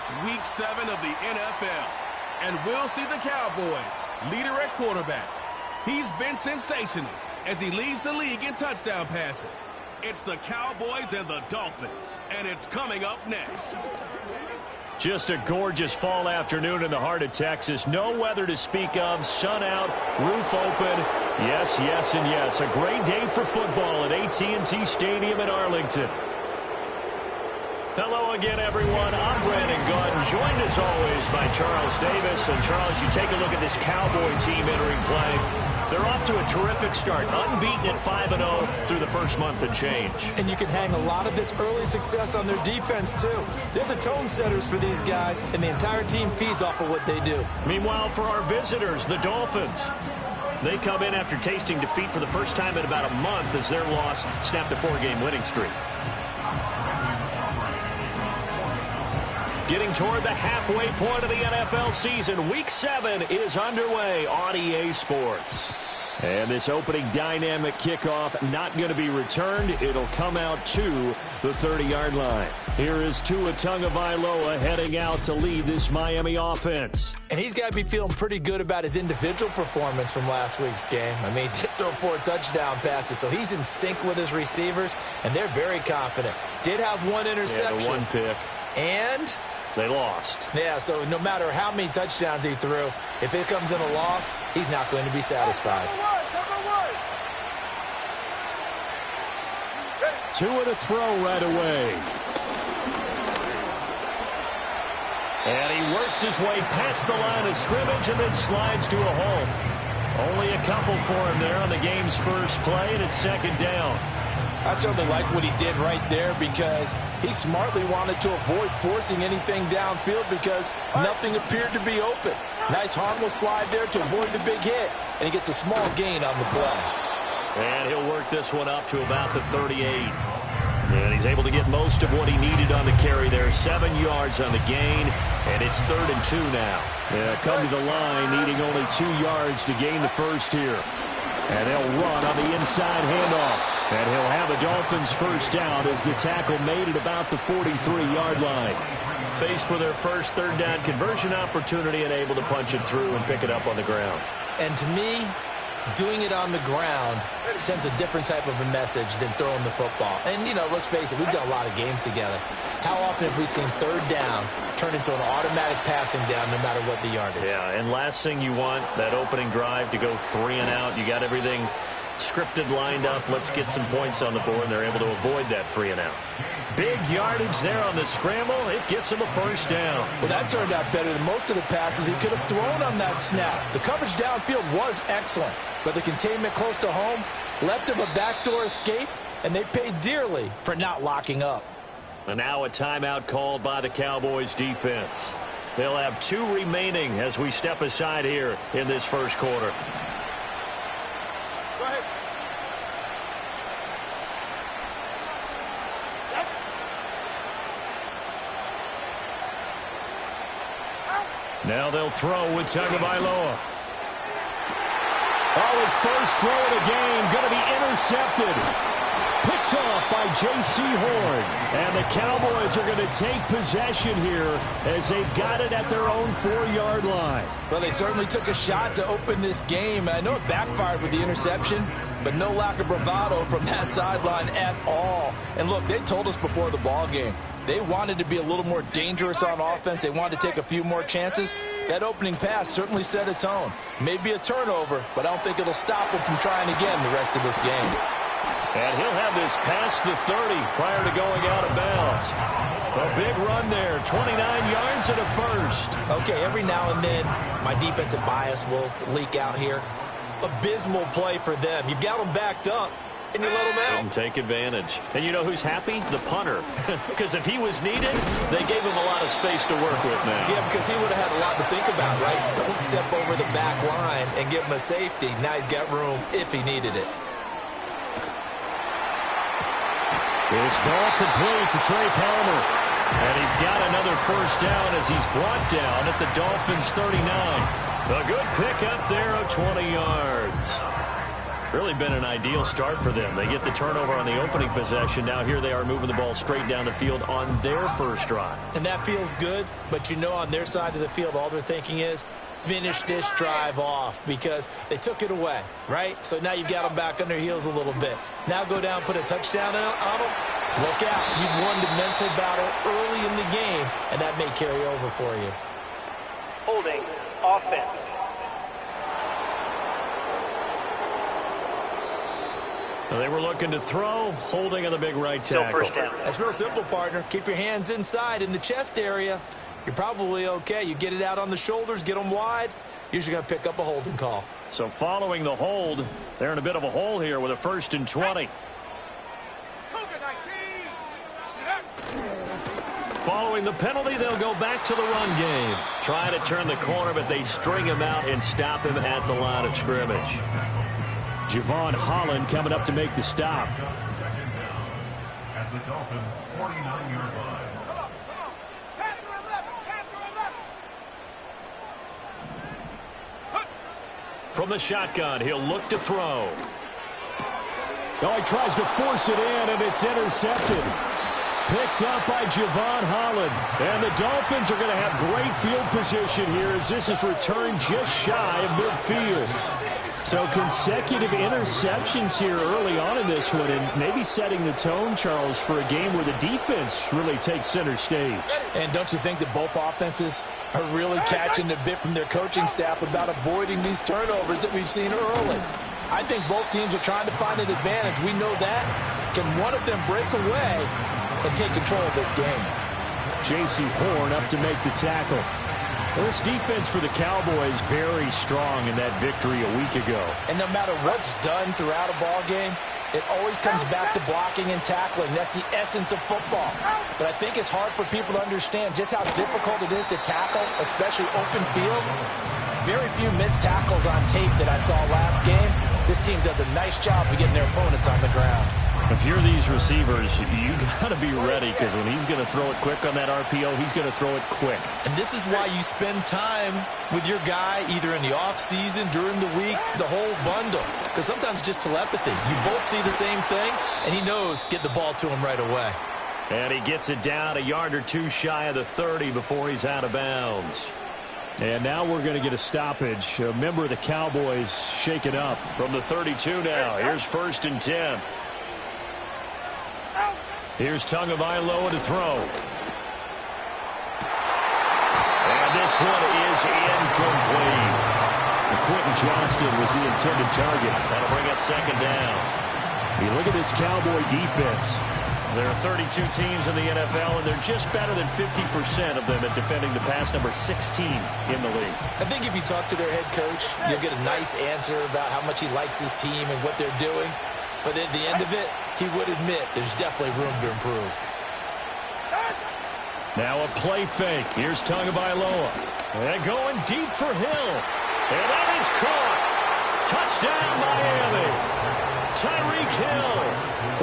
It's Week 7 of the NFL, and we'll see the Cowboys leader at quarterback. He's been sensational as he leads the league in touchdown passes. It's the Cowboys and the Dolphins, and it's coming up next. Just a gorgeous fall afternoon in the heart of Texas. No weather to speak of. Sun out, roof open. Yes, yes, and yes. A great day for football at AT&T Stadium in Arlington. Hello again, everyone. I'm Brandon Gunn, joined as always by Charles Davis. And Charles, you take a look at this Cowboy team entering play. They're off to a terrific start, unbeaten at 5-0 through the first month and change. And you can hang a lot of this early success on their defense, too. They're the tone setters for these guys, and the entire team feeds off of what they do. Meanwhile, for our visitors, the Dolphins, they come in after tasting defeat for the first time in about a month as their loss snapped a 4-game winning streak. Getting toward the halfway point of the NFL season, Week 7 is underway on EA Sports. And this opening dynamic kickoff not going to be returned. It'll come out to the 30-yard line. Here is Tua Tagovailoa heading out to lead this Miami offense. And he's got to be feeling pretty good about his individual performance from last week's game. I mean, he did throw 4 touchdown passes, so he's in sync with his receivers, and they're very confident. Did have 1 interception. Yeah, the 1 pick. And they lost. Yeah, so no matter how many touchdowns he threw, if it comes in a loss, he's not going to be satisfied. Tua to throw right away. And he works his way past the line of scrimmage and then slides to a hole. Only a couple for him there on the game's first play, and it's second down. I certainly like what he did right there because he smartly wanted to avoid forcing anything downfield because nothing appeared to be open. Nice harmless slide there to avoid the big hit, and he gets a small gain on the play. And he'll work this one up to about the 38. And he's able to get most of what he needed on the carry there. 7 yards on the gain, and it's 3rd and 2 now. Yeah, come to the line, needing only 2 yards to gain the first here. And they'll run on the inside handoff. And he'll have a Dolphins first down as the tackle made at about the 43-yard line. Faced with their first 3rd down conversion opportunity and able to punch it through and pick it up on the ground. And to me, doing it on the ground sends a different type of a message than throwing the football. And, you know, let's face it, we've done a lot of games together. How often have we seen 3rd down turn into an automatic passing down no matter what the yardage? Yeah, and last thing you want, that opening drive to go 3 and out. You got everything scripted, lined up. Let's get some points on the board, and they're able to avoid that 3 and out. Big yardage there on the scramble. It gets him a first down. Well, that turned out better than most of the passes he could have thrown on that snap. The coverage downfield was excellent, but the containment close to home left him a backdoor escape, and they paid dearly for not locking up. And now a timeout called by the Cowboys defense. They'll have 2 remaining as we step aside here in this first quarter. Now they'll throw with Tagovailoa. Oh, his first throw of the game going to be intercepted. Picked off by J.C. Horn. And the Cowboys are going to take possession here as they've got it at their own 4-yard line. Well, they certainly took a shot to open this game. I know it backfired with the interception, but no lack of bravado from that sideline at all. And look, they told us before the ball game, they wanted to be a little more dangerous on offense. They wanted to take a few more chances. That opening pass certainly set a tone. Maybe a turnover, but I don't think it'll stop him from trying again the rest of this game. And he'll have this past the 30 prior to going out of bounds. A big run there, 29 yards and a first. Okay, every now and then my defensive bias will leak out here. Abysmal play for them. You've got them backed up, and you let them out. Didn't take advantage. And you know who's happy? The punter. Because if he was needed, they gave him a lot of space to work with now. Yeah, because he would have had a lot to think about, right? Don't step over the back line and give him a safety. Now he's got room if he needed it. This ball complete to Trey Palmer. And he's got another first down as he's brought down at the Dolphins' 39. A good pick up there of 20 yards. Really been an ideal start for them. They get the turnover on the opening possession. Now here they are moving the ball straight down the field on their first drive. And that feels good, but you know on their side of the field, all they're thinking is finish this drive off because they took it away, right? So now you've got them back on their heels a little bit. Now go down, put a touchdown on them. Look out. You've won the mental battle early in the game, and that may carry over for you. Holding offense. Well, they were looking to throw, holding on the big right tackle. Still first down. That's real simple, partner. Keep your hands inside in the chest area. You're probably okay. You get it out on the shoulders, get them wide. Usually going to pick up a holding call. So following the hold, they're in a bit of a hole here with a 1st and 20. Following the penalty, they'll go back to the run game. Try to turn the corner, but they string him out and stop him at the line of scrimmage. Javon Holland coming up to make the stop. At the Dolphins' 49-yard line. From the shotgun, he'll look to throw. Oh, he tries to force it in, and it's intercepted. Picked up by Javon Holland. And the Dolphins are going to have great field position here as this is returned just shy of midfield. So consecutive interceptions here early on in this one, and maybe setting the tone, Charles, for a game where the defense really takes center stage. And don't you think that both offenses are really catching the bit from their coaching staff about avoiding these turnovers that we've seen early? I think both teams are trying to find an advantage. We know that. Can one of them break away and take control of this game? J.C. Horn up to make the tackle. Well, this defense for the Cowboys very strong in that victory a week ago. And no matter what's done throughout a ball game, it always comes back to blocking and tackling. That's the essence of football. But I think it's hard for people to understand just how difficult it is to tackle, especially open field. Very few missed tackles on tape that I saw last game. This team does a nice job of getting their opponents on the ground. If you're these receivers, you got to be ready because when he's going to throw it quick on that RPO, he's going to throw it quick. And this is why you spend time with your guy either in the offseason, during the week, the whole bundle. Because sometimes it's just telepathy. You both see the same thing, and he knows get the ball to him right away. And he gets it down a yard or two shy of the 30 before he's out of bounds. And now we're going to get a stoppage. A member of the Cowboys shaken up. From the 32 now, here's 1st and 10. Here's Tagovailoa to throw. And this one is incomplete. Quentin Johnston was the intended target. That'll bring up 2nd down. You look at this Cowboy defense. There are 32 teams in the NFL, and they're just better than 50% of them at defending the pass, number 16 in the league. I think if you talk to their head coach, you'll get a nice answer about how much he likes his team and what they're doing. But at the end of it, he would admit there's definitely room to improve. Now a play fake. Here's Tagovailoa. And going deep for Hill. And that is caught. Touchdown, Miami. Tyreek Hill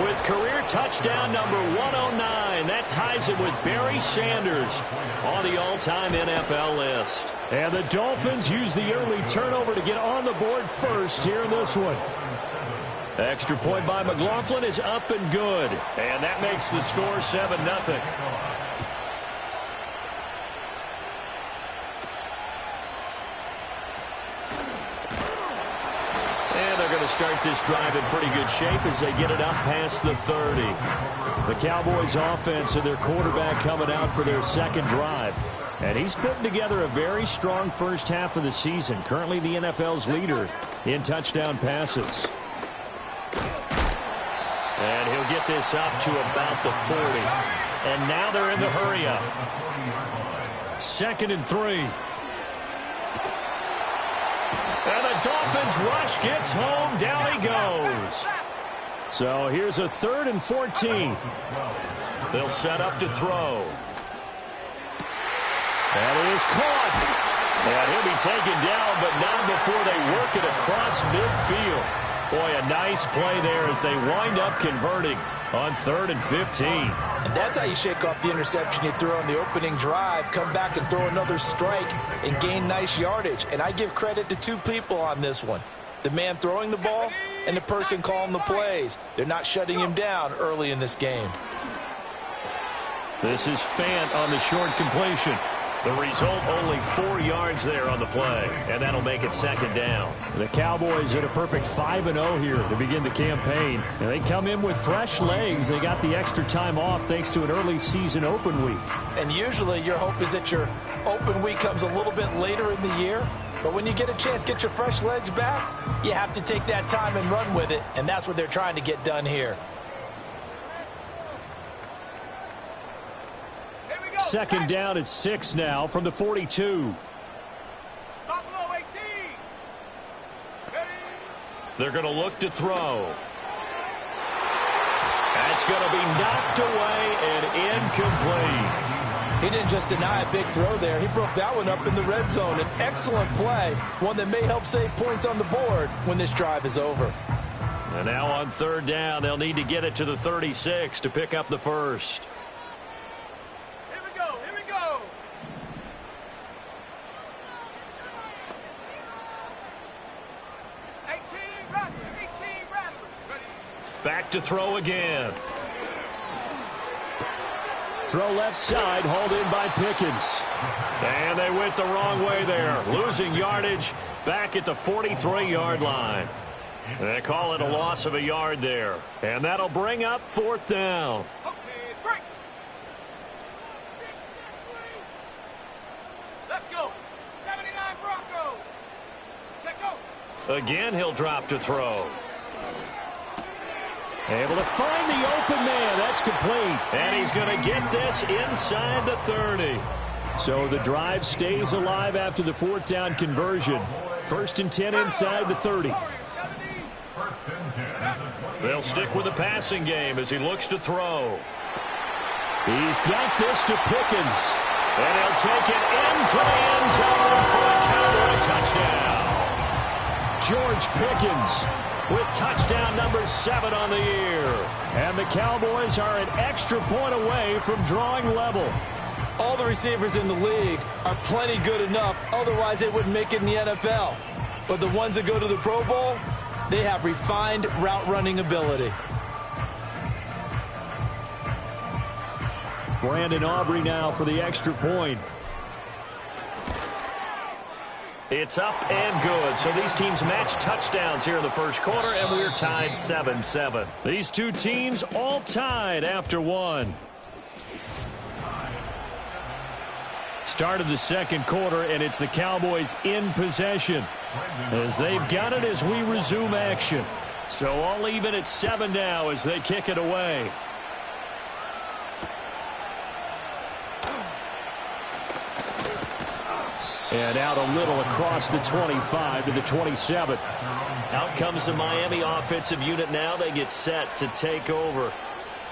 with career touchdown number 109. That ties him with Barry Sanders on the all-time NFL list. And the Dolphins use the early turnover to get on the board first here in this one. Extra point by McLaughlin is up and good. And that makes the score 7-0. And they're going to start this drive in pretty good shape as they get it up past the 30. The Cowboys offense and their quarterback coming out for their 2nd drive. And he's putting together a very strong first half of the season. Currently the NFL's leader in touchdown passes. And he'll get this up to about the 40. And now they're in the hurry up. 2nd and 3. And the Dolphins rush gets home. Down he goes. So here's a 3rd and 14. They'll set up to throw. That is caught. And he'll be taken down, but not before they work it across midfield. Boy, a nice play there as they wind up converting on 3rd and 15. And that's how you shake off the interception you throw on the opening drive, come back and throw another strike and gain nice yardage. And I give credit to two people on this one. The man throwing the ball and the person calling the plays. They're not shutting him down early in this game. This is Fant on the short completion. The result, only 4 yards there on the play, and that'll make it second down. The Cowboys at a perfect 5-0 here to begin the campaign. And they come in with fresh legs. They got the extra time off thanks to an early season open week. And usually your hope is that your open week comes a little bit later in the year. But when you get a chance to get your fresh legs back, you have to take that time and run with it, and that's what they're trying to get done here. Second down at 6 now from the 42. They're going to look to throw. That's going to be knocked away and incomplete. He didn't just deny a big throw there. He broke that one up in the red zone. An excellent play, one that may help save points on the board when this drive is over. And now on third down, they'll need to get it to the 36 to pick up the first. Back to throw again. Throw left side, hauled in by Pickens. And they went the wrong way there. Losing yardage back at the 43-yard line. They call it a loss of a yard there. And that'll bring up fourth down. Let's go. 79 Bronco. Check go. Again, he'll drop to throw. Able to find the open man. That's complete. And he's going to get this inside the 30. So the drive stays alive after the fourth down conversion. First and 10 inside the 30. They'll stick with the passing game as he looks to throw. He's got this to Pickens. And he'll take it into the end zone for a Cowboy touchdown. George Pickens with touchdown number 7 on the year. And the Cowboys are an extra point away from drawing level. All the receivers in the league are plenty good enough, otherwise they wouldn't make it in the NFL. But the ones that go to the Pro Bowl, they have refined route running ability. Brandon Aubrey now for the extra point. It's up and good. So these teams match touchdowns here in the first quarter, and we're tied 7-7. These two teams all tied after one. Start of the second quarter, and it's the Cowboys in possession as they've got it as we resume action. So all even at 7 now as they kick it away. And out a little across the 25 to the 27. Out comes the Miami offensive unit now. They get set to take over.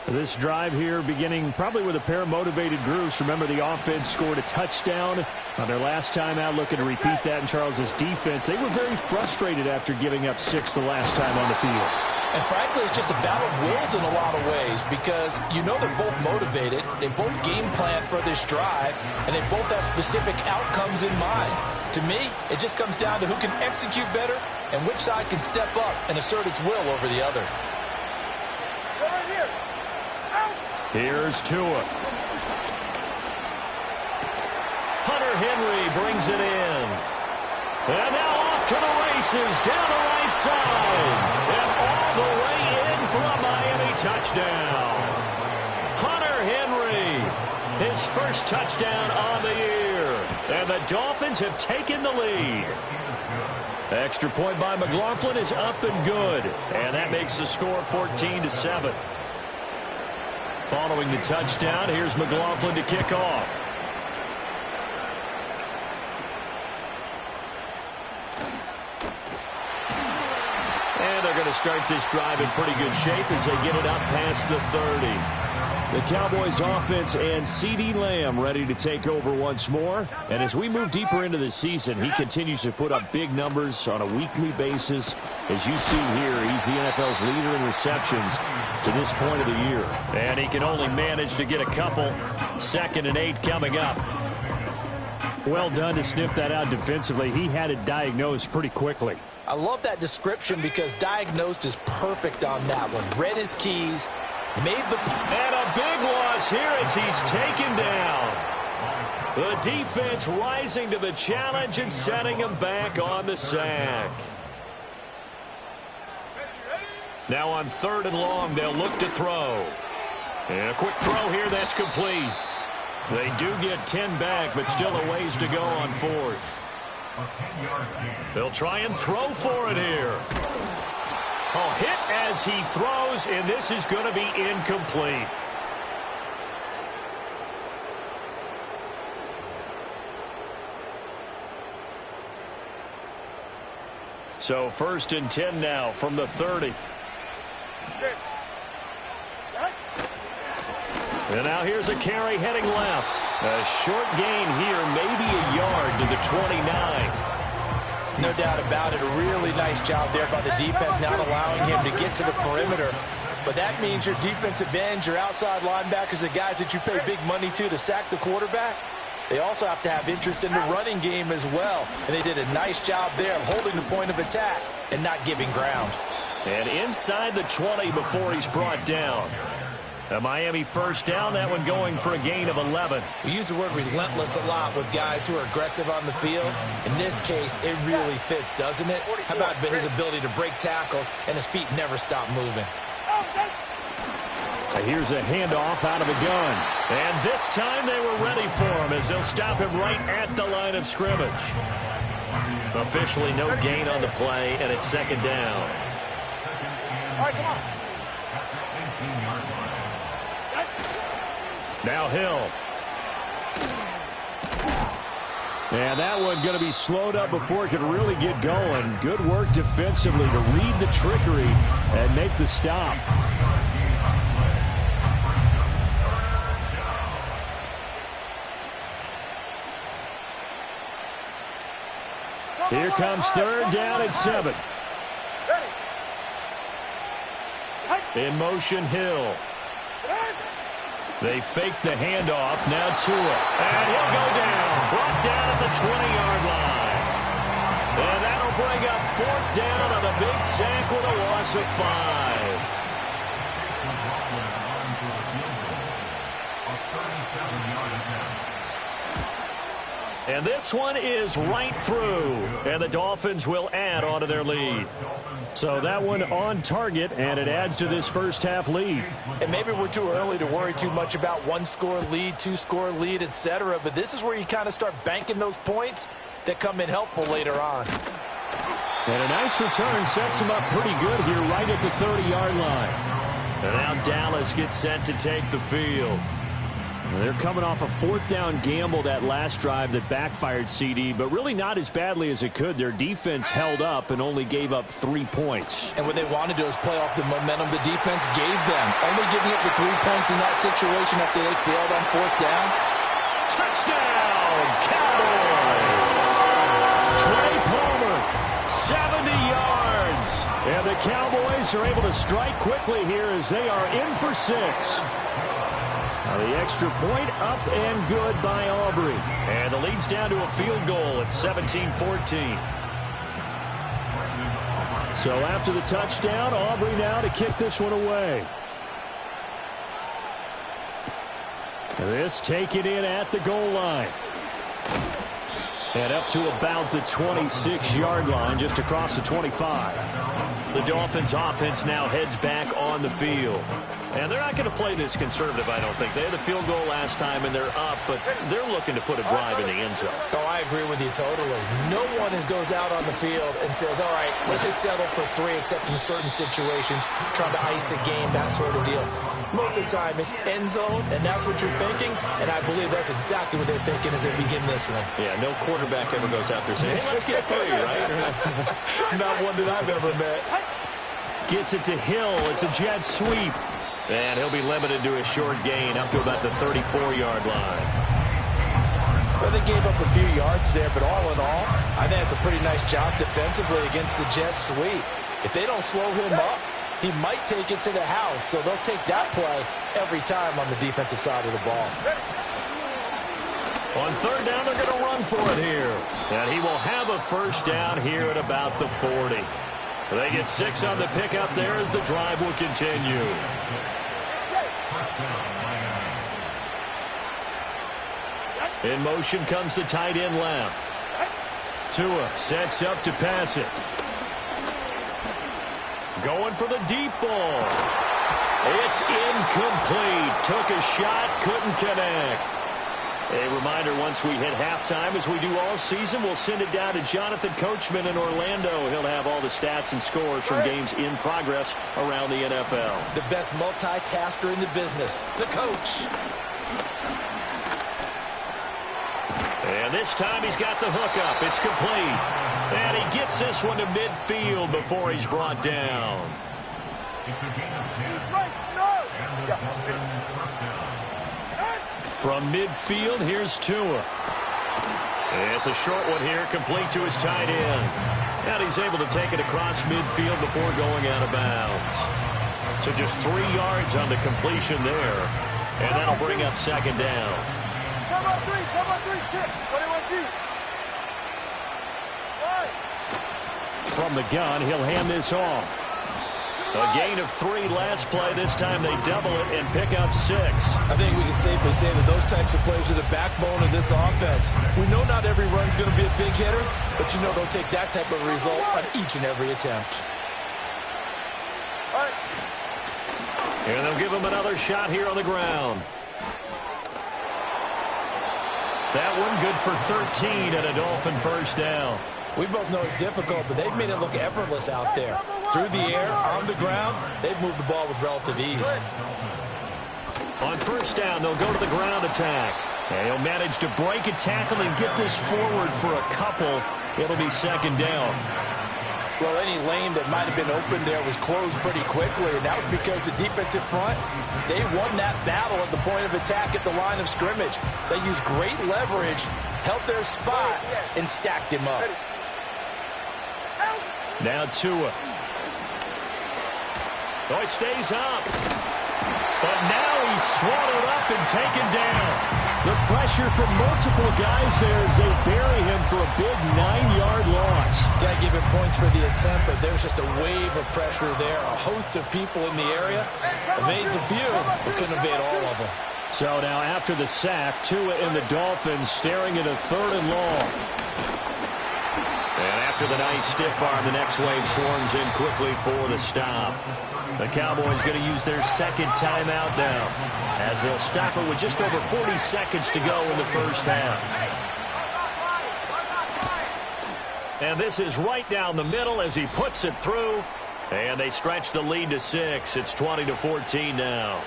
This drive here beginning probably with a pair of motivated groups. Remember, the offense scored a touchdown on their last time out, looking to repeat that in Charles's defense. They were very frustrated after giving up 6 the last time on the field. And frankly, it's just a battle of wills in a lot of ways because you know they're both motivated, they both game plan for this drive, and they both have specific outcomes in mind. To me, it just comes down to who can execute better and which side can step up and assert its will over the other. Here's Tua. Hunter Henry brings it in. And now off to the races down the right side. And all the way in for a Miami touchdown. Hunter Henry, his first touchdown on the year. And the Dolphins have taken the lead. Extra point by McLaughlin is up and good. And that makes the score 14-7. Following the touchdown, here's McLaughlin to kick off. And they're going to start this drive in pretty good shape as they get it up past the 30. The Cowboys offense and CeeDee Lamb ready to take over once more. And as we move deeper into the season, he continues to put up big numbers on a weekly basis. As you see here, he's the NFL's leader in receptions to this point of the year. And he can only manage to get a couple. 2nd and 8 coming up. Well done to sniff that out defensively. He had it diagnosed pretty quickly. I love that description because diagnosed is perfect on that one. Read his keys, made the... And a big loss here as he's taken down. The defense rising to the challenge and setting him back on the sack. Now on 3rd and long, they'll look to throw. And a quick throw here, that's complete. They do get 10 back, but still a ways to go on 4th. They'll try and throw for it here. Oh, hit as he throws, and this is going to be incomplete. So 1st and 10 now from the 30. And now here's a carry heading left. A short gain here, maybe a yard to the 29. No doubt about it. A really nice job there by the defense, not allowing him to get to the perimeter. But that means your defensive ends, your outside linebackers, the guys that you pay big money to sack the quarterback, they also have to have interest in the running game as well. And they did a nice job there of holding the point of attack and not giving ground. And inside the 20 before he's brought down. A Miami 1st down, that one going for a gain of 11. We use the word relentless a lot with guys who are aggressive on the field. In this case, it really fits, doesn't it? How about his ability to break tackles and his feet never stop moving? Here's a handoff out of the gun. And this time they were ready for him as they'll stop him right at the line of scrimmage. Officially no gain on the play, and it's 2nd down. All right, come on. Now Hill. And that one going to be slowed up before it could really get going. Good work defensively to read the trickery and make the stop. Here comes 3rd down and 7. In motion, Hill. They fake the handoff. Now Tua. And he'll go down. Brought down at the 20-yard line. And that'll bring up 4th down on a big sack with a loss of 5. And this one is right through. And the Dolphins will add on to their lead. So that one on target, and it adds to this first half lead. And maybe we're too early to worry too much about 1-score lead, 2-score lead, etc. But this is where you kind of start banking those points that come in helpful later on. And a nice return sets him up pretty good here right at the 30-yard line. And now Dallas gets set to take the field. They're coming off a 4th down gamble that last drive that backfired, CD, but really not as badly as it could. Their defense held up and only gave up 3 points. And what they wanted to do is play off the momentum the defense gave them. Only giving up the 3 points in that situation after they failed on 4th down. Touchdown, Cowboys! Trey Palmer, 70 yards. And the Cowboys are able to strike quickly here as they are in for 6. The extra point up and good by Aubrey. And the lead's down to a field goal at 17-14. So after the touchdown, Aubrey now to kick this one away. This taken in at the goal line. And up to about the 26-yard line, just across the 25. The Dolphins offense now heads back on the field. And they're not going to play this conservative, I don't think. They had a field goal last time, and they're up, but they're looking to put a drive in the end zone. Oh, I agree with you totally. No one goes out on the field and says, all right, let's just settle for 3, except in certain situations, trying to ice a game, that sort of deal. Most of the time, it's end zone, and that's what you're thinking, and I believe that's exactly what they're thinking as they begin this one. Yeah, no quarterback ever goes out there saying, hey, let's get 3, right? Not one that I've ever met. Gets it to Hill. It's a jet sweep. And he'll be limited to a short gain up to about the 34-yard line. Well, they gave up a few yards there, but all in all, I think it's a pretty nice job defensively against the jet sweep. If they don't slow him up, he might take it to the house, so they'll take that play every time on the defensive side of the ball. On third down, they're going to run for it here. And he will have a first down here at about the 40. They get 6 on the pickup there as the drive will continue. In motion comes the tight end left. Tua sets up to pass it. Going for the deep ball. It's incomplete. Took a shot, couldn't connect. A reminder, once we hit halftime, as we do all season, we'll send it down to Jonathan Coachman in Orlando. He'll have all the stats and scores from games in progress around the NFL. The best multitasker in the business, the coach. And this time he's got the hookup. It's complete. And he gets this one to midfield before he's brought down. From midfield, here's Tua. It's a short one here, complete to his tight end. And he's able to take it across midfield before going out of bounds. So just 3 yards on the completion there. And that'll bring up second down. Come on, 3, kick. 21G. From the gun, he'll hand this off. A gain of 3 last play. This time they double it and pick up 6. I think we can safely say that those types of plays are the backbone of this offense. We know not every run's going to be a big hitter, but you know they'll take that type of result on each and every attempt. And they'll give him another shot here on the ground. That one good for 13 and a Dolphin first down. We both know it's difficult, but they've made it look effortless out there. Through the air, on the ground, they've moved the ball with relative ease. On first down, they'll go to the ground attack. And he'll manage to break a tackle and get this forward for a couple. It'll be second down. Well, any lane that might have been open there was closed pretty quickly, and that was because the defensive front, they won that battle at the point of attack at the line of scrimmage. They used great leverage, held their spot, and stacked him up. Now Tua. Oh, he stays up. But now he's swallowed up and taken down. The pressure from multiple guys there as they bury him for a big 9-yard loss. Got to give him points for the attempt, but there's just a wave of pressure there. A host of people in the area. Evades a few, but couldn't evade all of them. So now after the sack, Tua and the Dolphins staring at a 3rd and long. And after the nice stiff arm, the next wave swarms in quickly for the stop. The Cowboys going to use their second timeout now, as they'll stop it with just over 40 seconds to go in the first half. And this is right down the middle as he puts it through. And they stretch the lead to 6. It's 20-14 now.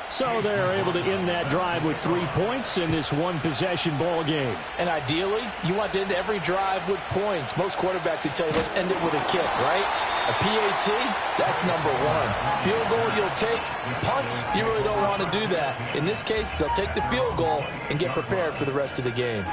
So they're able to end that drive with 3 points in this one-possession ball game. And ideally, you want to end every drive with points. Most quarterbacks would tell you, let's end it with a kick, right? A PAT, that's number 1. Field goal you'll take. Punts, you really don't want to do that. In this case, they'll take the field goal and get prepared for the rest of the game.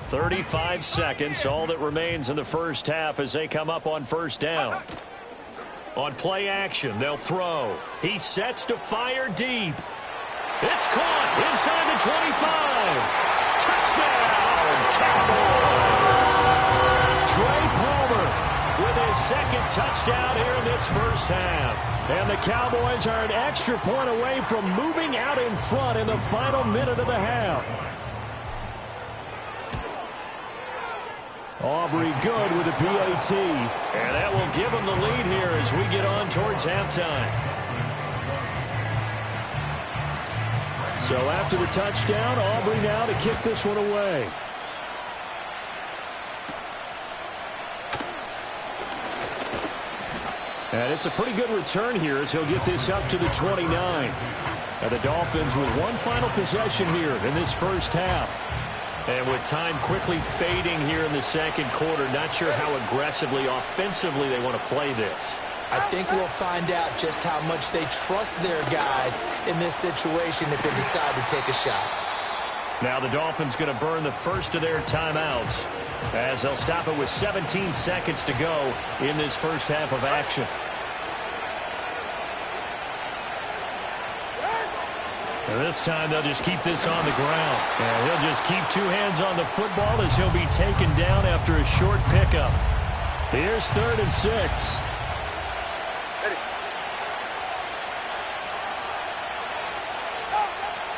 .35 seconds, all that remains in the first half as they come up on first down. On play action, they'll throw. He sets to fire deep. It's caught inside the 25. Touchdown, Cowboys! Trey Palmer with his second touchdown here in this first half. And the Cowboys are an extra point away from moving out in front in the final minute of the half. Aubrey good with a PAT. And that will give them the lead here as we get on towards halftime. So after the touchdown, Aubrey now to kick this one away. And it's a pretty good return here as he'll get this up to the 29. And the Dolphins with one final possession here in this first half. And with time quickly fading here in the second quarter, not sure how aggressively, offensively they want to play this. I think we'll find out just how much they trust their guys in this situation if they decide to take a shot. Now the Dolphins going to burn the first of their timeouts as they'll stop it with 17 seconds to go in this first half of action. And this time they'll just keep this on the ground. And he'll just keep two hands on the football as he'll be taken down after a short pickup. Here's 3rd and 6.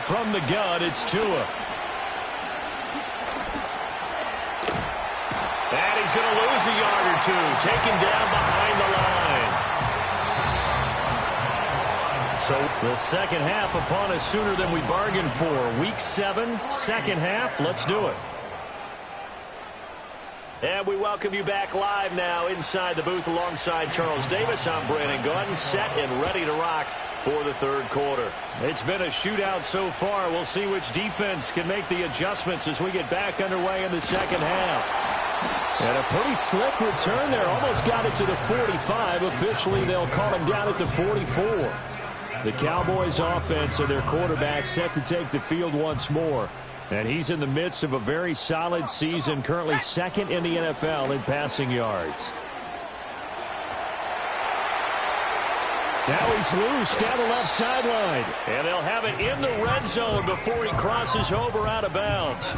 From the gun, it's Tua. And he's going to lose a yard or two, taken down behind the line. So the second half upon us sooner than we bargained for. Week 7, second half. Let's do it. And we welcome you back live now inside the booth alongside Charles Davis. I'm Brandon Gordon, set and ready to rock for the third quarter. It's been a shootout so far. We'll see which defense can make the adjustments as we get back underway in the second half. And a pretty slick return there. Almost got it to the 45. Officially, they'll call him down at the 44. The Cowboys offense and their quarterback set to take the field once more. And he's in the midst of a very solid season, currently second in the NFL in passing yards. Now he's loose down the left sideline. And they'll have it in the red zone before he crosses over out of bounds.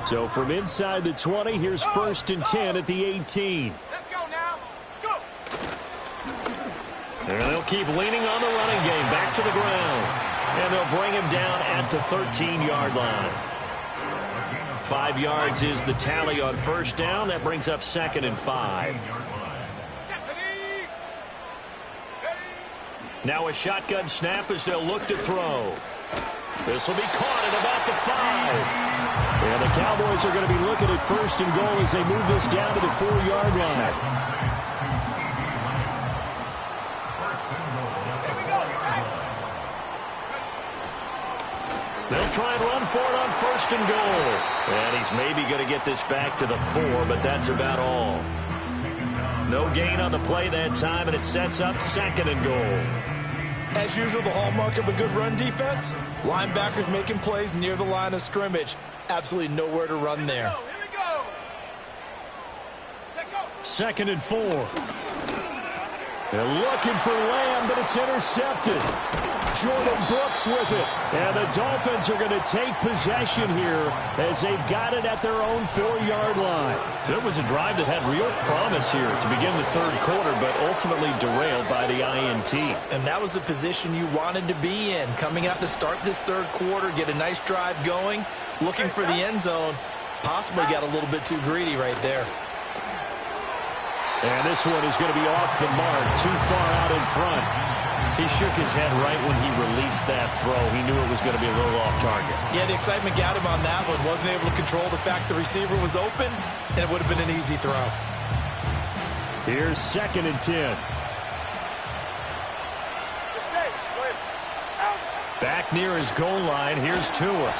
So from inside the 20, here's 1st and 10 at the 18. Let's go now. Go. And they'll keep leaning on the running game back to the ground. And they'll bring him down at the 13-yard line. 5 yards is the tally on first down. That brings up 2nd and 5. Now a shotgun snap as they'll look to throw. This will be caught at about the 5. And the Cowboys are going to be looking at 1st and goal as they move this down to the 4-yard line. They'll try and run for it on 1st and goal. And he's maybe going to get this back to the 4, but that's about all. No gain on the play that time, and it sets up 2nd and goal. As usual, the hallmark of a good run defense, linebackers making plays near the line of scrimmage. Absolutely nowhere to run there. Here we go. 2nd and 4. They're looking for Lamb, but it's intercepted. Jordan Brooks with it. And the Dolphins are going to take possession here as they've got it at their own 4-yard line. So it was a drive that had real promise here to begin the third quarter, but ultimately derailed by the INT. And that was the position you wanted to be in. Coming out to start this third quarter, get a nice drive going, looking for the end zone. Possibly got a little bit too greedy right there. And this one is going to be off the mark, too far out in front. He shook his head right when he released that throw. He knew it was going to be a little off target. Yeah, the excitement got him on that one. Wasn't able to control the fact the receiver was open, and it would have been an easy throw. Here's 2nd and 10. Back near his goal line, here's Tua.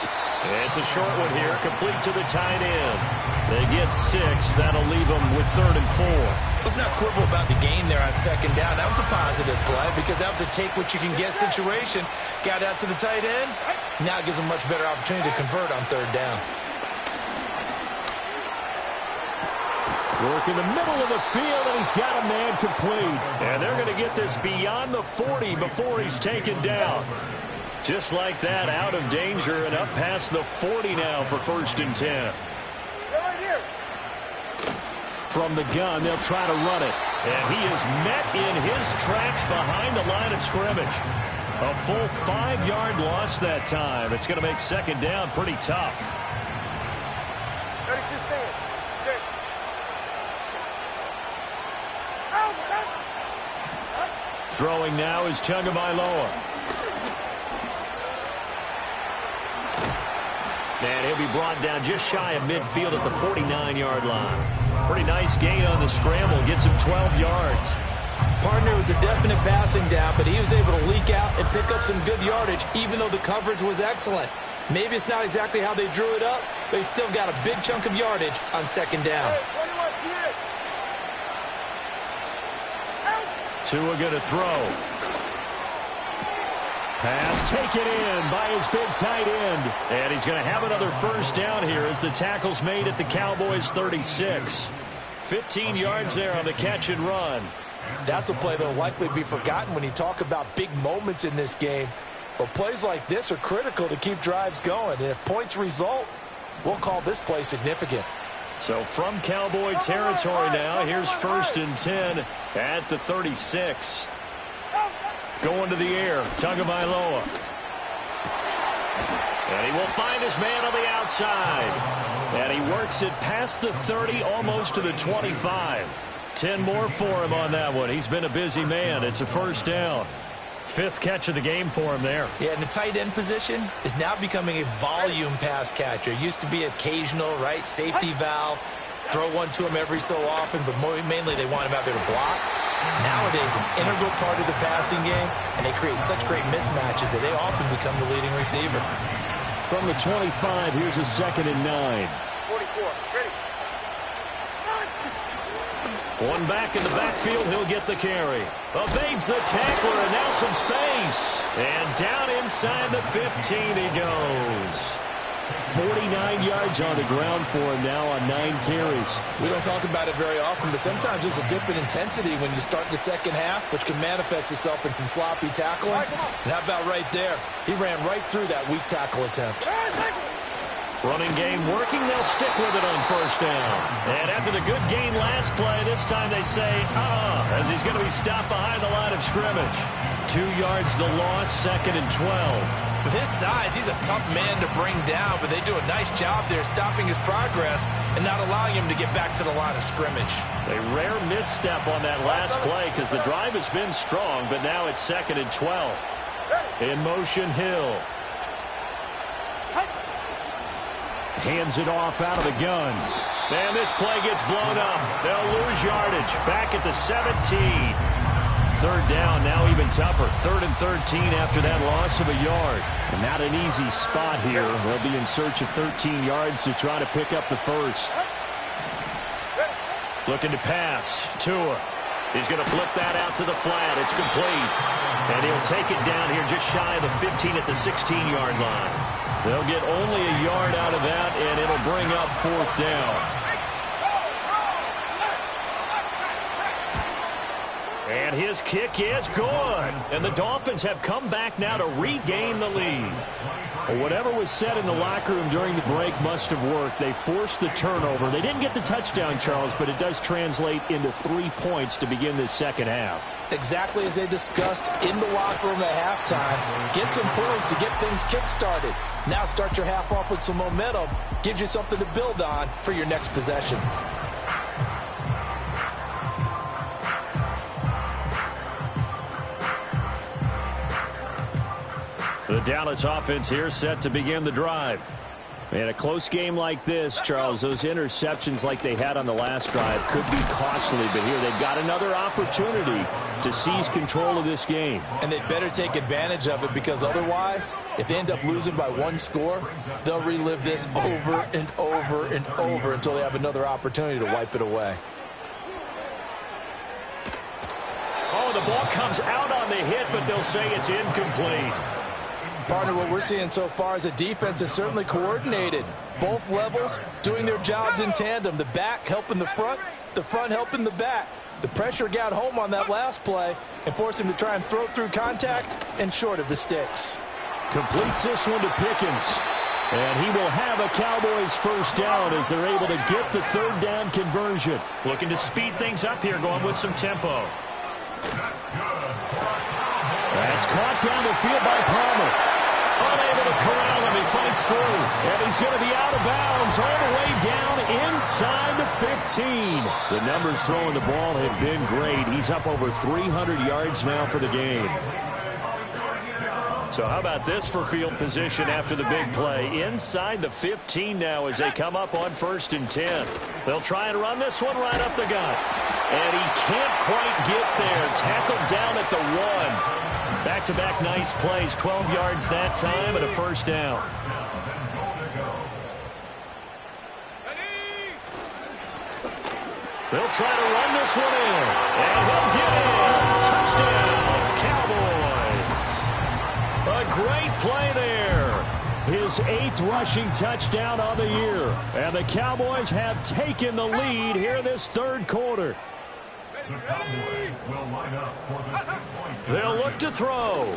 It's a short one here, complete to the tight end. They get 6. That'll leave them with 3rd and 4. Let's not quibble about the gain there on 2nd down. That was a positive play because that was a take-what-you-can-get situation. Got out to the tight end. Now it gives them a much better opportunity to convert on 3rd down. Work in the middle of the field, and he's got a man complete. And they're going to get this beyond the 40 before he's taken down. Just like that, out of danger and up past the 40 now for 1st and 10. From the gun, they'll try to run it. And he is met in his tracks behind the line of scrimmage. A full 5-yard loss that time. It's going to make 2nd down pretty tough. 32 stand. Throwing now is Tagovailoa. And he'll be brought down just shy of midfield at the 49-yard line. Pretty nice gain on the scramble. Gets him 12 yards. Partner was a definite passing down, but he was able to leak out and pick up some good yardage, even though the coverage was excellent. Maybe it's not exactly how they drew it up, but he still got a big chunk of yardage on second down. Tua going to throw. Pass taken in by his big tight end. And he's going to have another first down here as the tackle's made at the Cowboys' 36. 15 yards there on the catch and run. That's a play that will likely be forgotten when you talk about big moments in this game. But plays like this are critical to keep drives going. And if points result, we'll call this play significant. So from Cowboy territory now, here's 1st and 10 at the 36. Going to the air, Tagovailoa. And he will find his man on the outside. And he works it past the 30, almost to the 25. 10 more for him on that one. He's been a busy man. It's a first down. 5th catch of the game for him there. Yeah, and the tight end position is now becoming a volume pass catcher. Used to be occasional, right? Safety valve. Throw one to him every so often, but mainly they want him out there to block. Nowadays, an integral part of the passing game, and they create such great mismatches that they often become the leading receiver. From the 25, here's a 2nd and 9. 44, ready. One back in the backfield, he'll get the carry. Evades the tackler, and now some space. And down inside the 15 he goes. 49 yards on the ground for him now on 9 carries. We don't talk about it very often, but sometimes there's a dip in intensity when you start the second half, which can manifest itself in some sloppy tackling. And how about right there? He ran right through that weak tackle attempt. Running game working. They'll stick with it on first down. And after the good gain last play, this time they say, as he's going to be stopped behind the line of scrimmage. 2 yards the loss, 2nd and 12. With his size, he's a tough man to bring down, but they do a nice job there stopping his progress and not allowing him to get back to the line of scrimmage. A rare misstep on that last play because the drive has been strong, but now it's 2nd and 12. In motion, Hill. Hands it off out of the gun. And this play gets blown up. They'll lose yardage. Back at the 17. 3rd down, now even tougher. 3rd and 13 after that loss of a yard. And not an easy spot here. They'll be in search of 13 yards to try to pick up the first. Looking to pass. Tua. He's going to flip that out to the flat. It's complete. And he'll take it down here just shy of the 15 at the 16-yard line. They'll get only a yard out of that, and it'll bring up 4th down. And his kick is good. And the Dolphins have come back now to regain the lead. Well, whatever was said in the locker room during the break must have worked. They forced the turnover. They didn't get the touchdown, Charles, but it does translate into 3 points to begin this second half. Exactly as they discussed in the locker room at halftime. Get some points to get things kick-started. Now start your half off with some momentum. Gives you something to build on for your next possession. The Dallas offense here set to begin the drive. In a close game like this, Charles, those interceptions like they had on the last drive could be costly, but here they've got another opportunity to seize control of this game. And they'd better take advantage of it, because otherwise, if they end up losing by 1 score, they'll relive this over and over and over until they have another opportunity to wipe it away. Oh, the ball comes out on the hit, but they'll say it's incomplete. Partner, what we're seeing so far is a defense that's certainly coordinated. Both levels doing their jobs in tandem. The back helping the front helping the back. The pressure got home on that last play and forced him to try and throw through contact and short of the sticks. Completes this one to Pickens. And he will have a Cowboys first down as they're able to get the 3rd down conversion. Looking to speed things up here, going with some tempo. That's caught down the field by Palmer. Unable to corral him, he fights through. And he's going to be out of bounds all the way down inside the 15. The numbers throwing the ball have been great. He's up over 300 yards now for the game. So how about this for field position after the big play? Inside the 15 now as they come up on 1st and 10. They'll try and run this one right up the gut. And he can't quite get there. Tackled down at the 1. Back-to-back nice plays, 12 yards that time and a first down. They'll try to run this one in. And he'll get in. Touchdown, Cowboys. A great play there. His 8th rushing touchdown on the year. And the Cowboys have taken the lead here in this third quarter. The Cowboys will line up for the 2-point. They'll look to throw.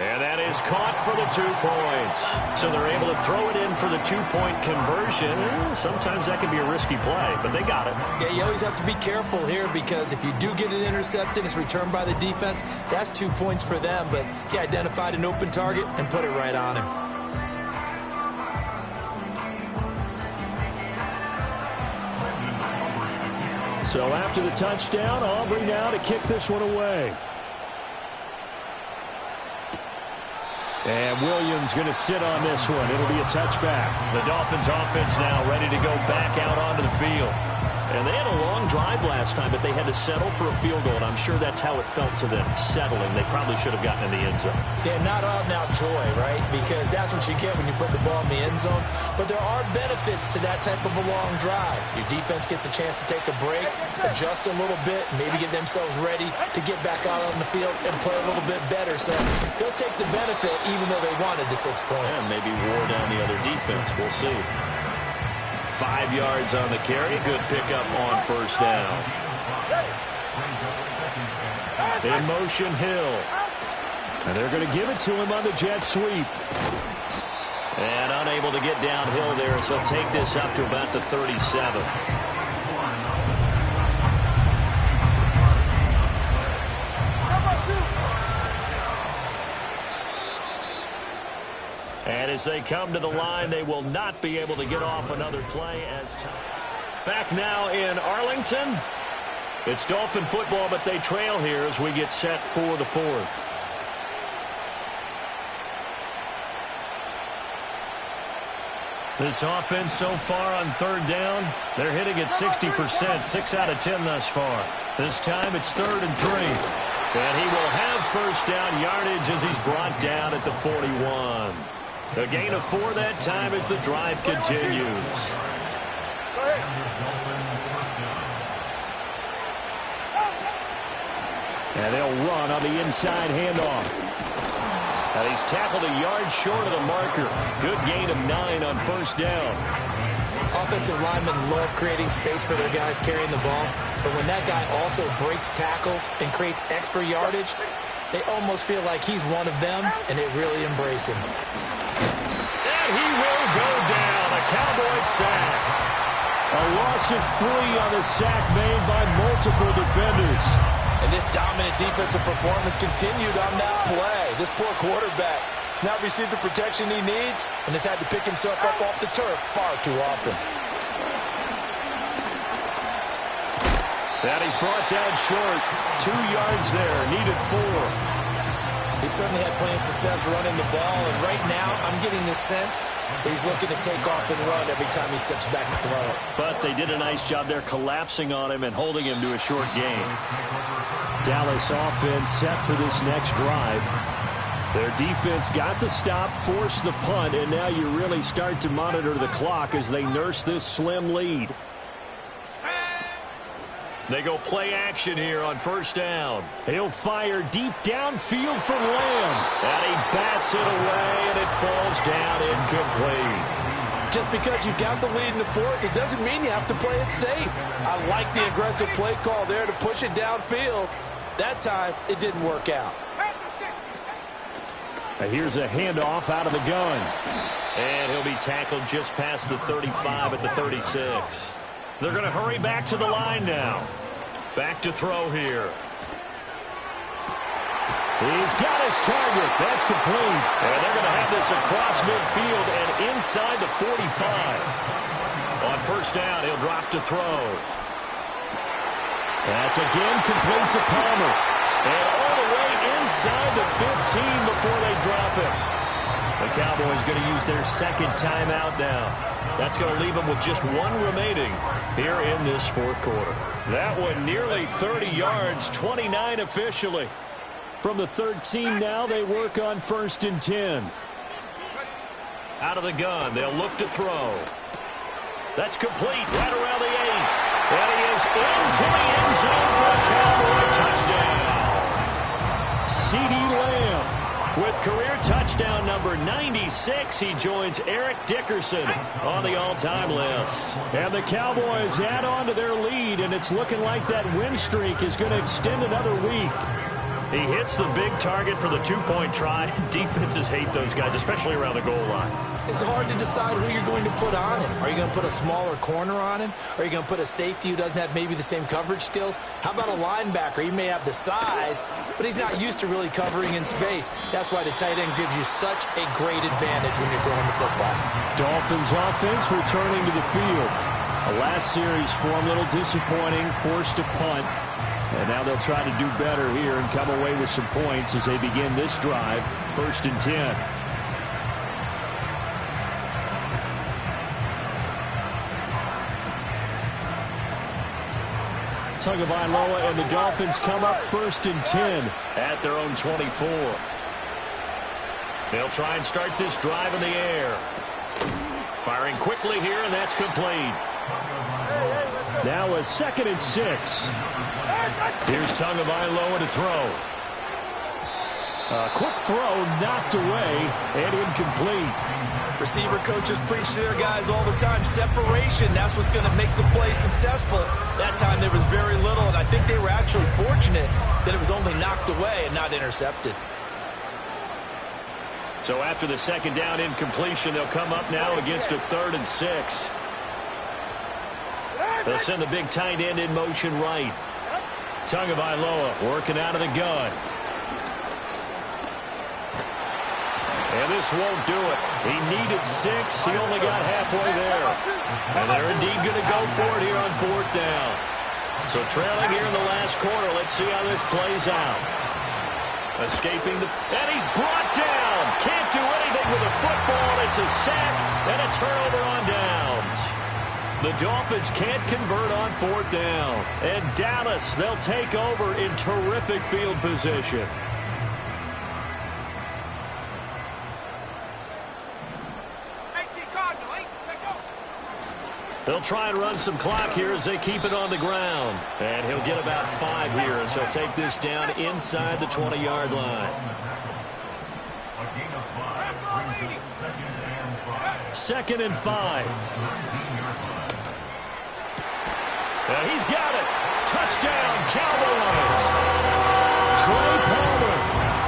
And that is caught for the 2 points. So they're able to throw it in for the 2-point conversion. Sometimes that can be a risky play, but they got it. Yeah, you always have to be careful here because if you do get it intercepted, it's returned by the defense. That's 2 points for them, but he identified an open target and put it right on him. So after the touchdown, Aubrey now to kick this one away. And Williams going to sit on this one. It'll be a touchback. The Dolphins offense now ready to go back out onto the field. And they had a long drive last time, but they had to settle for a field goal, and I'm sure that's how it felt to them, settling. They probably should have gotten in the end zone. Yeah, not out-and-out joy, right? Because that's what you get when you put the ball in the end zone. But there are benefits to that type of a long drive. Your defense gets a chance to take a break, adjust a little bit, maybe get themselves ready to get back out on the field and play a little bit better. So they'll take the benefit even though they wanted the 6 points. And maybe wore down the other defense. We'll see. 5 yards on the carry. Good pickup on first down. In motion, Hill. And they're going to give it to him on the jet sweep. And unable to get downhill there, so he'll take this up to about the 37. And as they come to the line, they will not be able to get off another play as time. Back now in Arlington. It's Dolphin football, but they trail here as we get set for the 4th. This offense so far on 3rd down, they're hitting at 60%, 6 out of 10 thus far. This time it's 3rd and 3. And he will have first down yardage as he's brought down at the 41. A gain of 4 that time as the drive continues. And they'll run on the inside handoff. And he's tackled a yard short of the marker. Good gain of 9 on first down. Offensive linemen love creating space for their guys carrying the ball, but when that guy also breaks tackles and creates extra yardage, they almost feel like he's one of them, and they really embrace him. And he will go down. A Cowboys sack. A loss of 3 on the sack made by multiple defenders. And this dominant defensive performance continued on that play. This poor quarterback has not received the protection he needs and has had to pick himself up off the turf far too often. And he's brought down short. 2 yards there. Needed 4. He certainly had plenty of success running the ball, and right now I'm getting the sense that he's looking to take off and run every time he steps back to throw it. But they did a nice job there collapsing on him and holding him to a short gain. Dallas offense set for this next drive. Their defense got the stop, forced the punt, and now you really start to monitor the clock as they nurse this slim lead. They go play action here on first down. He'll fire deep downfield for Lamb. And he bats it away, and it falls down incomplete. Just because you got the lead in the 4th, it doesn't mean you have to play it safe. I like the aggressive play call there to push it downfield. That time, it didn't work out. Here's a handoff out of the gun. And he'll be tackled just past the 35 at the 36. They're going to hurry back to the line now. Back to throw here. He's got his target. That's complete. And they're going to have this across midfield and inside the 45. On first down, he'll drop to throw. That's again complete to Palmer. And all the way inside the 15 before they drop it. The Cowboys going to use their second timeout now. That's going to leave them with just 1 remaining here in this 4th quarter. That one nearly 30 yards, 29 officially. From the 13 now, they work on 1st and 10. Out of the gun, they'll look to throw. That's complete right around the 8. And he is into the end zone for a Cowboy touchdown. CeeDee Lamb with career touchdown number 96. He joins Eric Dickerson on the all-time list. And the Cowboys add on to their lead, and it's looking like that win streak is going to extend another week. He hits the big target for the two-point try. Defenses hate those guys, especially around the goal line. It's hard to decide who you're going to put on him. Are you going to put a smaller corner on him? Are you going to put a safety who doesn't have maybe the same coverage skills? How about a linebacker? He may have the size, but he's not used to really covering in space. That's why the tight end gives you such a great advantage when you're throwing the football. Dolphins offense returning to the field. Last series form a little disappointing, forced to punt. And now they'll try to do better here and come away with some points as they begin this drive. 1st and 10. Tagovailoa and the Dolphins come up 1st and 10 at their own 24. They'll try and start this drive in the air. Firing quickly here, and that's complete. Now a 2nd and 6. Here's Tagovailoa to throw. A quick throw knocked away and incomplete. Receiver coaches preach to their guys all the time. Separation, that's what's going to make the play successful. That time there was very little, and I think they were actually fortunate that it was only knocked away and not intercepted. So after the 2nd down incompletion, they'll come up now against a 3rd and 6. They'll send the big tight end in motion right. Tagovailoa working out of the gun. And this won't do it. He needed 6. He only got halfway there. And they're indeed going to go for it here on 4th down. So trailing here in the last quarter. Let's see how this plays out. Escaping the... And he's brought down. Can't do anything with the football. It's a sack and a turnover on downs. The Dolphins can't convert on 4th down. And Dallas, they'll take over in terrific field position. They'll try and run some clock here as they keep it on the ground. And he'll get about 5 here as he'll take this down inside the 20-yard line. Second and 5. And he's got it. Touchdown, Cowboys. Trey Palmer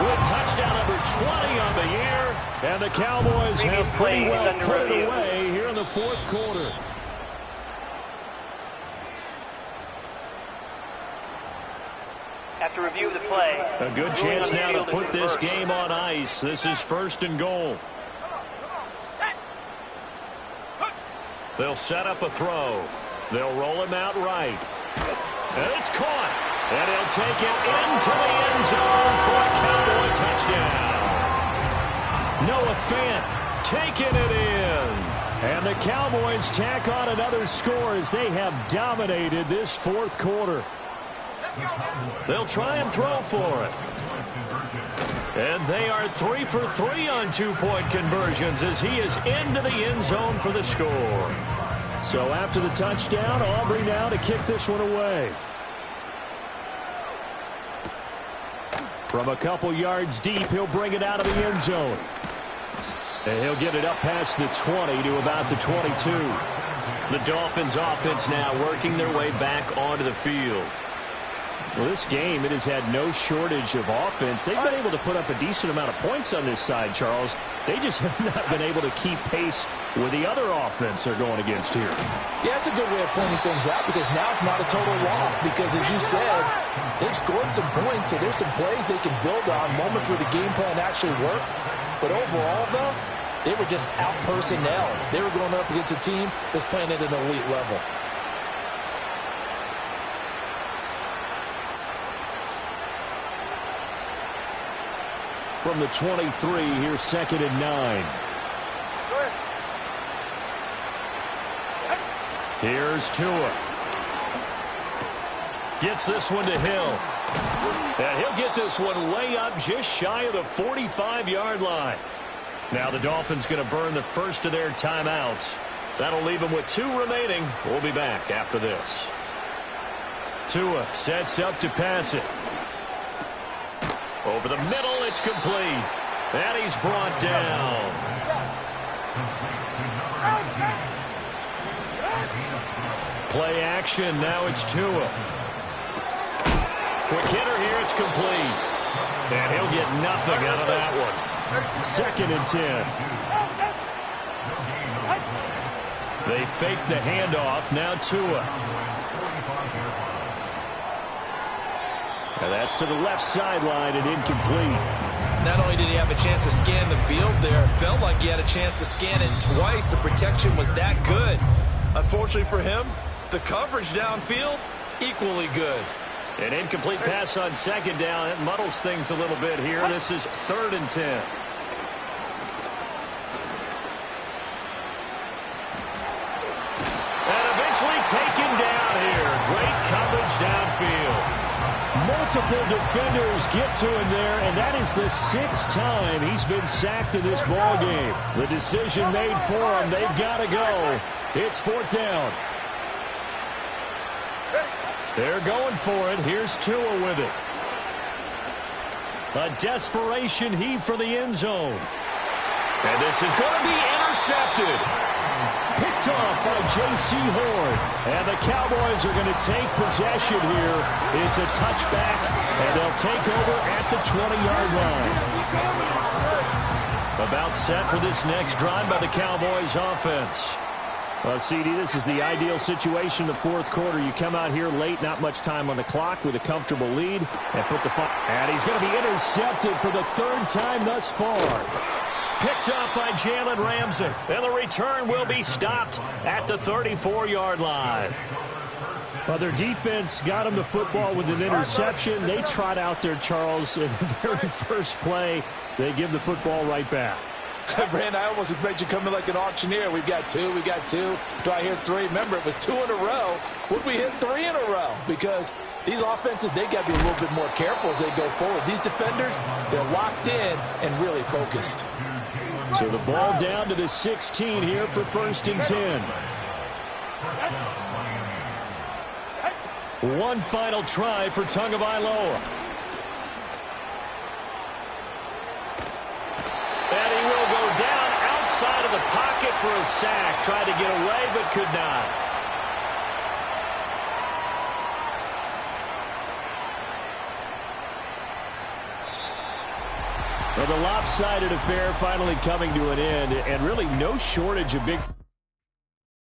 with touchdown number 20 on the year. And the Cowboys have pretty well put it away here in the 4th quarter. After review of the play, a good chance now to put this game on ice. This is 1st and goal. They'll set up a throw. They'll roll him out right. And it's caught. And he'll take it into the end zone for a Cowboy touchdown. Noah Fant taking it in. And the Cowboys tack on another score as they have dominated this 4th quarter. They'll try and throw for it. And they are 3 for 3 on 2-point conversions as he is into the end zone for the score. So after the touchdown, Aubrey now to kick this one away. From a couple yards deep, he'll bring it out of the end zone. And he'll get it up past the 20 to about the 22. The Dolphins offense now working their way back onto the field. Well, this game, it has had no shortage of offense. They've been able to put up a decent amount of points on this side, Charles. They just have not been able to keep pace with the other offense they're going against here. Yeah, it's a good way of pointing things out because now it's not a total loss because, as you said, they've scored some points, so there's some plays they can build on, moments where the game plan actually worked. But overall, though, they were just out-personnel. They were going up against a team that's playing at an elite level. From the 23, here's 2nd and 9. Here's Tua. Gets this one to Hill. And he'll get this one way up just shy of the 45-yard line. Now the Dolphins going to burn the first of their timeouts. That'll leave him with 2 remaining. We'll be back after this. Tua sets up to pass it. Over the middle, it's complete. And he's brought down. Play action, now it's Tua. Quick hitter here, it's complete. And he'll get nothing out of that one. 2nd and 10. They fake the handoff, now Tua. And that's to the left sideline and incomplete. Not only did he have a chance to scan the field there, it felt like he had a chance to scan it twice. The protection was that good. Unfortunately for him, the coverage downfield, equally good. An incomplete pass on 2nd down. It muddles things a little bit here. This is 3rd and 10. And eventually taken down here. Great coverage downfield. Multiple defenders get to him there, and that is the 6th time he's been sacked in this ball game. The decision made for him. They've got to go. It's 4th down. They're going for it. Here's Tua with it. A desperation heave for the end zone. And this is going to be intercepted. Picked off by J.C. Horn. And the Cowboys are going to take possession here. It's a touchback, and they'll take over at the 20-yard line. About set for this next drive by the Cowboys offense. Well, CD, this is the ideal situation in the 4th quarter. You come out here late, not much time on the clock with a comfortable lead, and put the and he's going to be intercepted for the 3rd time thus far. Picked up by Jalen Ramsey. And the return will be stopped at the 34-yard line. Well, their defense got him the football with an interception. They trot out there, Charles, in the very first play. They give the football right back. Brand, I almost expect you to come in like an auctioneer. We've got 2, we got 2. Do I hear 3? Remember, it was 2 in a row. Would we hit 3 in a row? Because these offenses, they got to be a little bit more careful as they go forward. These defenders, they're locked in and really focused. So the ball down to the 16 here for 1st and 10. One final try for Tagovailoa. And he will go down outside of the pocket for a sack. Tried to get away, but could not. Well, the lopsided affair finally coming to an end, and really no shortage of big